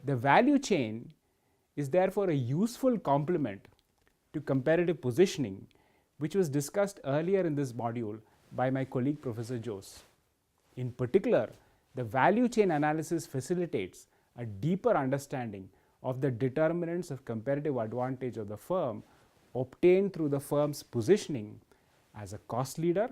The value chain is therefore a useful complement to comparative positioning, which was discussed earlier in this module by my colleague Professor Jose. In particular, the value chain analysis facilitates a deeper understanding of the determinants of comparative advantage of the firm obtained through the firm's positioning as a cost leader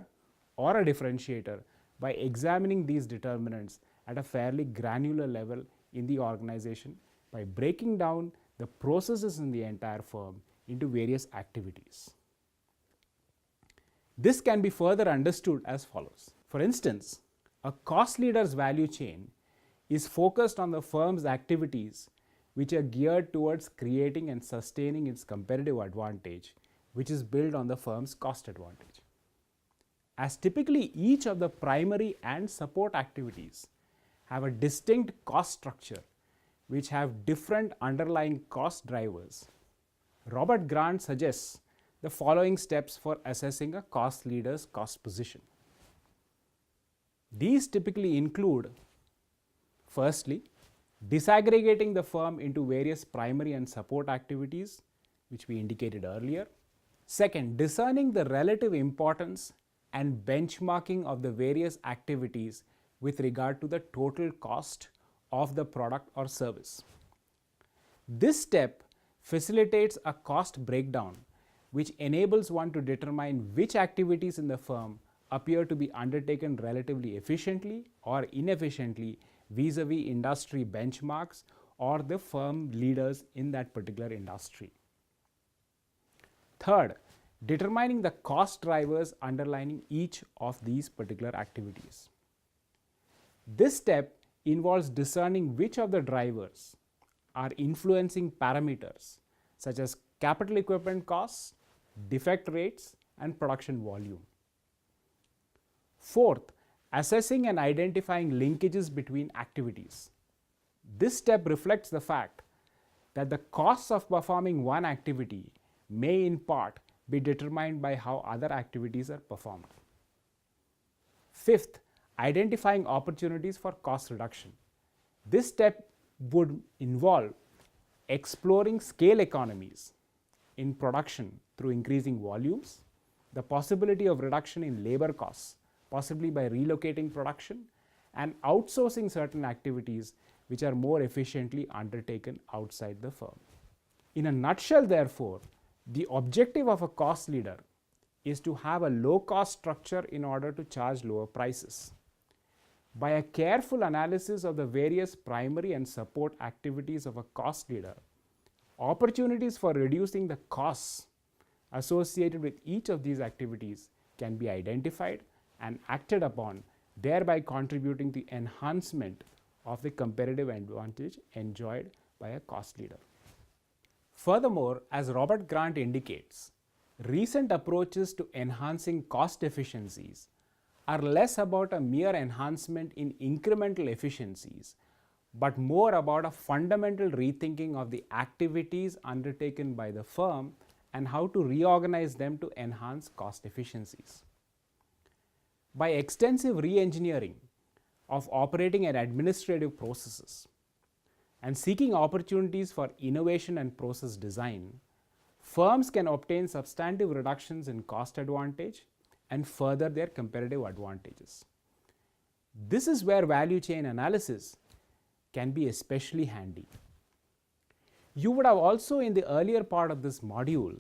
or a differentiator by examining these determinants at a fairly granular level in the organization by breaking down the processes in the entire firm into various activities. This can be further understood as follows. For instance, a cost leader's value chain is focused on the firm's activities which are geared towards creating and sustaining its competitive advantage, which is built on the firm's cost advantage. As typically each of the primary and support activities have a distinct cost structure which have different underlying cost drivers, Robert Grant suggests the following steps for assessing a cost leader's cost position. These typically include, firstly, disaggregating the firm into various primary and support activities, which we indicated earlier. Second, discerning the relative importance and benchmarking of the various activities with regard to the total cost of the product or service. This step facilitates a cost breakdown, which enables one to determine which activities in the firm appear to be undertaken relatively efficiently or inefficiently vis-a-vis industry benchmarks or the firm leaders in that particular industry. Third, determining the cost drivers underlying each of these particular activities. This step involves discerning which of the drivers are influencing parameters such as capital equipment costs, defect rates, and production volume. Fourth, assessing and identifying linkages between activities. This step reflects the fact that the costs of performing one activity may in part be determined by how other activities are performed. Fifth, identifying opportunities for cost reduction. This step would involve exploring scale economies in production through increasing volumes, the possibility of reduction in labor costs, possibly by relocating production, and outsourcing certain activities which are more efficiently undertaken outside the firm. In a nutshell, therefore, the objective of a cost leader is to have a low cost structure in order to charge lower prices. By a careful analysis of the various primary and support activities of a cost leader, opportunities for reducing the costs associated with each of these activities can be identified and acted upon, thereby contributing to enhancement of the competitive advantage enjoyed by a cost leader. Furthermore, as Robert Grant indicates, recent approaches to enhancing cost efficiencies are less about a mere enhancement in incremental efficiencies, but more about a fundamental rethinking of the activities undertaken by the firm and how to reorganize them to enhance cost efficiencies. By extensive re-engineering of operating and administrative processes and seeking opportunities for innovation and process design, firms can obtain substantive reductions in cost advantage and further their competitive advantages. This is where value chain analysis can be especially handy. You would have also in the earlier part of this module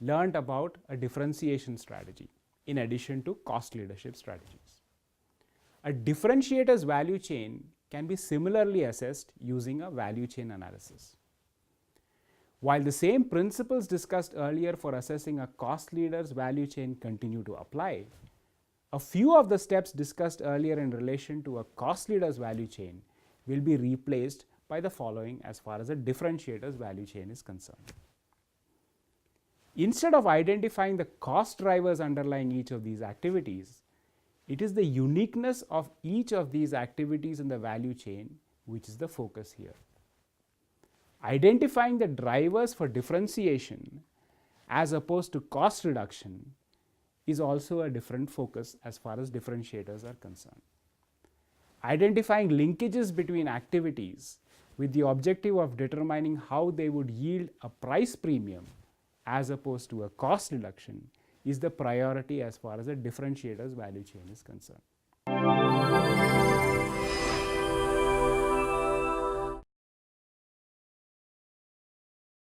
learned about a differentiation strategy in addition to cost leadership strategies. A differentiator's value chain can be similarly assessed using a value chain analysis. While the same principles discussed earlier for assessing a cost leader's value chain continue to apply, a few of the steps discussed earlier in relation to a cost leader's value chain will be replaced by the following as far as a differentiator's value chain is concerned. Instead of identifying the cost drivers underlying each of these activities, it is the uniqueness of each of these activities in the value chain which is the focus here. Identifying the drivers for differentiation as opposed to cost reduction is also a different focus as far as differentiators are concerned. Identifying linkages between activities with the objective of determining how they would yield a price premium as opposed to a cost reduction is the priority as far as the differentiators value chain is concerned.